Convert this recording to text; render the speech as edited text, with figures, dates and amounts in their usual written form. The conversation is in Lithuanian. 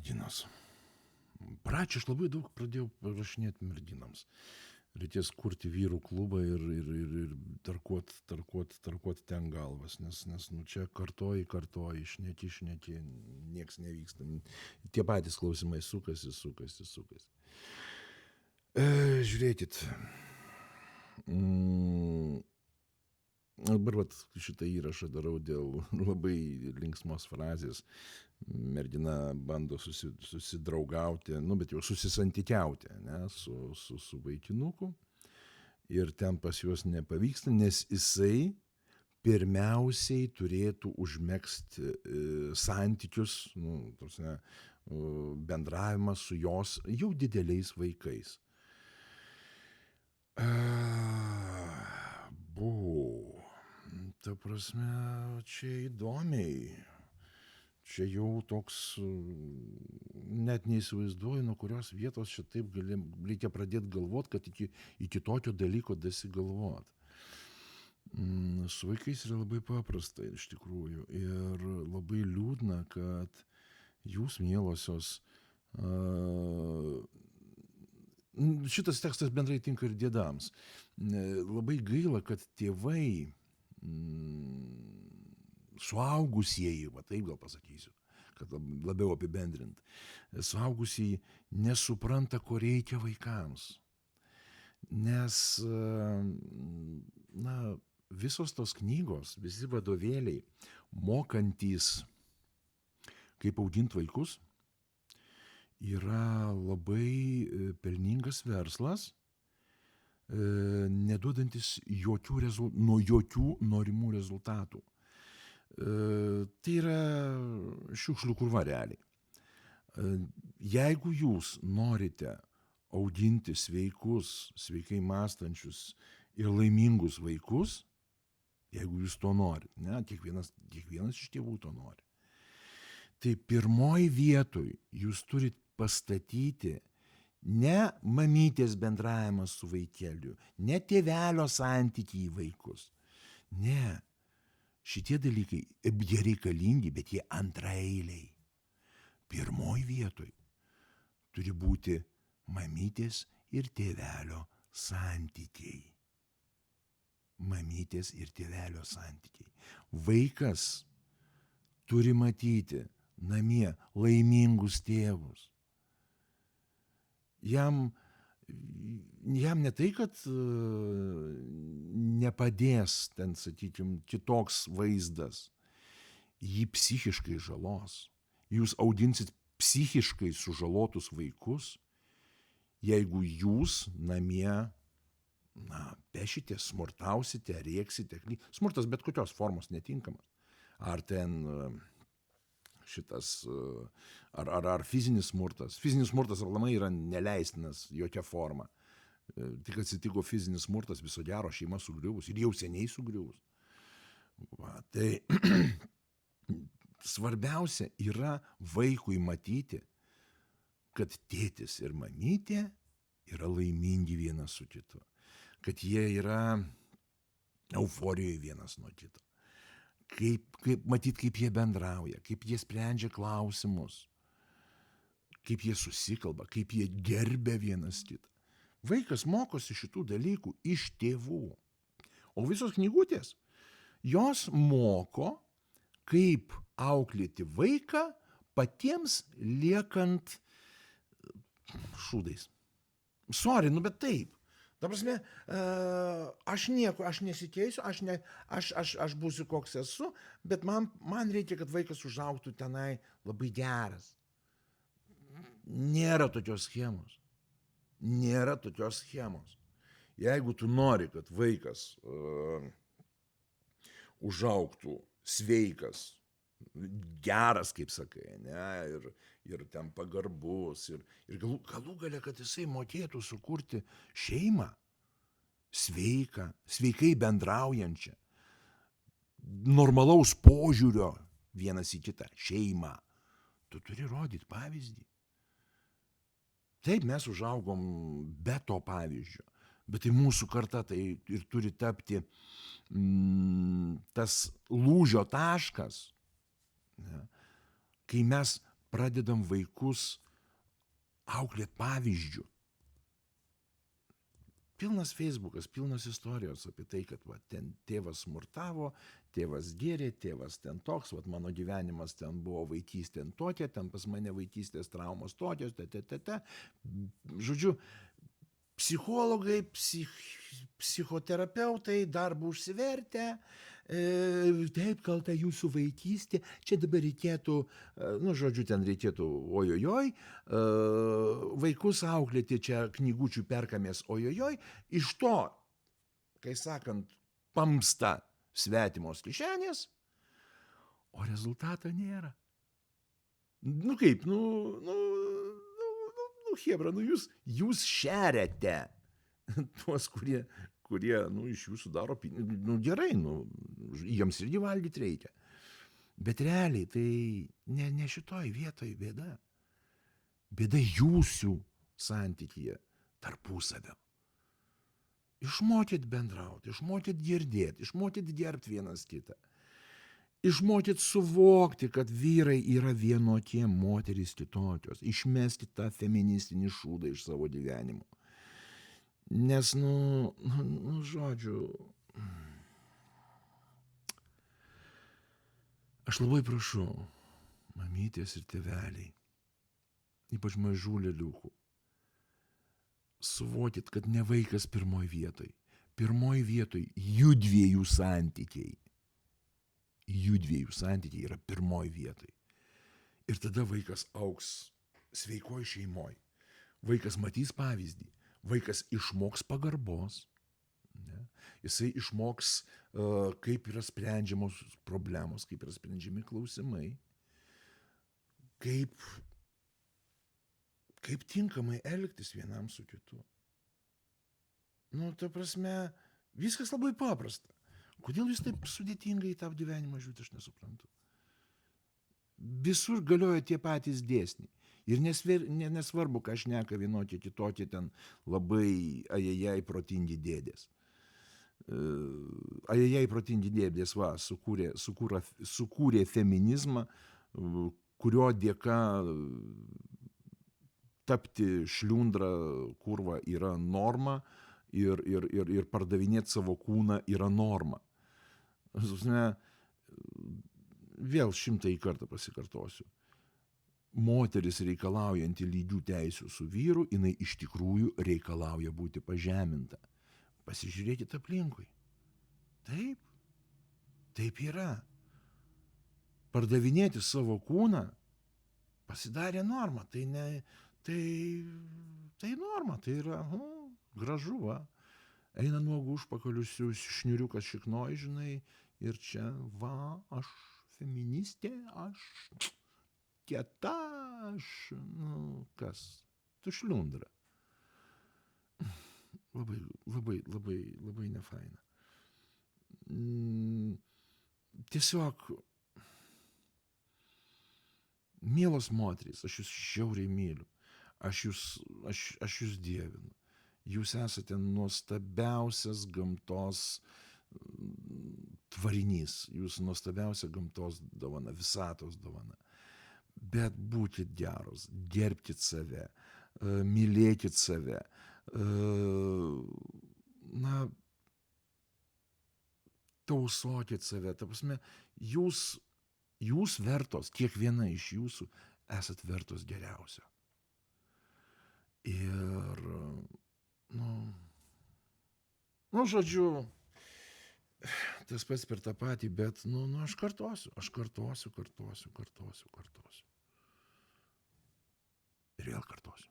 merginos. Pradžioje aš labai daug pradėjau rašinėti merginams. Reikės kurti vyrų klubą ir tarkuot ten galvas, nes čia kartoji, šneki, nieks nevyksta. Tie patys klausimai sukasi. Žiūrėkit. Dabar šitą įrašą darau dėl labai linksmos frazės. Mergina bando susidraugauti, bet jau susisantykiauti, ne, su vaikinuku. Ir ten pas juos nepavyksta, nes jisai pirmiausiai turėtų užmegzti santykius, bendravimą su jos jau dideliais vaikais. Ta prasme, čia įdomiai. Čia jau toks, net neįsivaizduoju, nuo kurios vietos šitaip reikia pradėti galvoti, kad iki tokio dalyko dasigalvot. Su vaikais yra labai paprasta iš tikrųjų ir labai liūdna, kad jūs, mielosios, šitas tekstas bendrai tinka ir dėdams. Labai gaila, kad tėvai, suaugusieji, taip gal pasakysiu, kad labiau apibendrint, suaugusieji nesupranta, ko reikia vaikams. Nes, visos tos knygos, visi vadovėliai, mokantys, kaip auginti vaikus, yra labai pelningas verslas, neduodantis nuo jokių norimų rezultatų. Tai yra šiukšlių krūva realiai. Jeigu jūs norite auginti sveikus, sveikai mąstančius ir laimingus vaikus, jeigu jūs to norit, ne, kiekvienas iš tėvų to nori, tai pirmoj vietoj jūs turit pastatyti ne mamytės bendravimas su vaikeliu, ne tėvelio santykį į vaikus. Ne, šitie dalykai, jie reikalingi, bet jie antraeiliai. Pirmoj vietoj turi būti mamytės ir tėvelio santykiai. Mamytės ir tėvelio santykiai. Vaikas turi matyti namie laimingus tėvus. Jam ne tai, kad nepadės ten, sakykime, kitoks vaizdas, jį psichiškai žalos. Jūs auginsit psichiškai sužalotus vaikus, jeigu jūs namie, pešite, smurtausite, rėksite. Smurtas bet kokios formos netinkamas. Ar ten ar fizinis smurtas. Fizinis smurtas aplamai yra neleistinas jokia forma. Tik atsitiko fizinis smurtas, viso gero, šeima sugriuvus ir jau seniai sugriuvus. Tai svarbiausia yra vaikui matyti, kad tėtis ir mamytė yra laimingi vienas su kitu. Kad jie yra euforijoje vienas nuo kito. Matyt, kaip jie bendrauja, kaip jie sprendžia klausimus, kaip jie susikalba, kaip jie gerbia vienas kitą. Vaikas mokosi šitų dalykų iš tėvų. O visos knygutės, jos moko, kaip auklėti vaiką patiems liekant šūdais. Sorry, bet taip. Ta prasme, aš nesikeisiu, aš būsiu koks esu, bet man reikia, kad vaikas užaugtų tenai labai geras. Nėra tokios schemos. Jeigu tu nori, kad vaikas užaugtų sveikas, geras, kaip sakai, ne, ir ten pagarbus, ir galų gale, kad jisai mokėtų sukurti šeimą, sveikai bendraujančią, normalaus požiūrio vienas į kitą šeimą. Tu turi rodyti pavyzdį. Taip, mes užaugom be to pavyzdžio, bet tai mūsų karta tai ir turi tapti tas lūžio taškas, ne, kai mes pradedam vaikus auklėt pavyzdžių. Pilnas Facebookas, pilnas istorijos apie tai, kad va, ten tėvas smurtavo, tėvas gėrė, tėvas ten toks, va, mano gyvenimas ten buvo vaikystė tokia, ten pas mane vaikystės traumos tokios, Žodžiu, psichologai, psichoterapeutai, darbų užsivertę, taip kalta jūsų vaikystė, čia dabar reikėtų, ten reikėtų ojojoj, vaikus auklėti, čia knygučių perkamės ojojoj, iš to, kai sakant, pamsta svetimos kišenės, o rezultato nėra. Kaip, chebra, jūs šeriate tuos, kurie iš jūsų daro pinigus. Gerai, jiems irgi valgyti reikia. Bet realiai tai ne šitoj vietoj bėda. Bėda jūsų santykyje tarpusavio. Išmokyt bendrauti, išmokyt girdėti, išmokyt gerbti vienas kitą. Išmokyt suvokti, kad vyrai yra vienokie, moterys kitokios. Išmesti tą feministinį šūdą iš savo gyvenimo. Nes, žodžiu, aš labai prašau, mamytės ir tėveliai, ypač mažų lėliukų, suvokit, kad ne vaikas pirmoj vietoj. Pirmoj vietoj jųdviejų santykiai. Jųdviejų santykiai yra pirmoj vietoj. Ir tada vaikas augs sveikoj šeimoj. Vaikas matys pavyzdį. Vaikas išmoks pagarbos. Ne? Jisai išmoks, kaip yra sprendžiamos problemos, kaip yra sprendžiami klausimai. Kaip tinkamai elgtis vienam su kitu. Ta prasme, viskas labai paprasta. Kodėl jūs taip sudėtingai į tą gyvenimą žiūrite, aš nesuprantu. Visur galioja tie patys dėsniai. Ir nesvarbu, ką šneka vienokie, kitokie ten labai ajajai protingi dėdės. Ajajai protingi dėdės, sukūrė feminizmą, kurio dėka tapti šliundra kurva yra norma ir pardavinėti savo kūną yra norma. Vėl 100 kartą pasikartosiu. Moteris reikalaujanti lygių teisių su vyru, jinai iš tikrųjų reikalauja būti pažeminta. Pasižiūrėkit aplinkui. Taip yra. Pardavinėti savo kūną pasidarė norma. Tai norma, tai yra gražu, va. Eina nuogų užpakalius šniuriukas šiknoj, žinai, ir čia, va, aš feministė, aš kieta, aš, kas, tu šliundra. Labai nefaina. Tiesiog, mielos moterys, aš jūs žiauriai myliu, aš jūs dievinu. Jūs esate nuostabiausias gamtos tvarinys, jūs nuostabiausia gamtos dovana, visatos dovana. Bet būkit geros, gerbkit save, mylėkit save. Tausokit save. Ta prasme, jūs vertos, kiekviena iš jūsų esat vertos geriausio. Ir žodžiu, tas pats per tą patį, bet, aš kartosiu. Ir vėl kartosiu.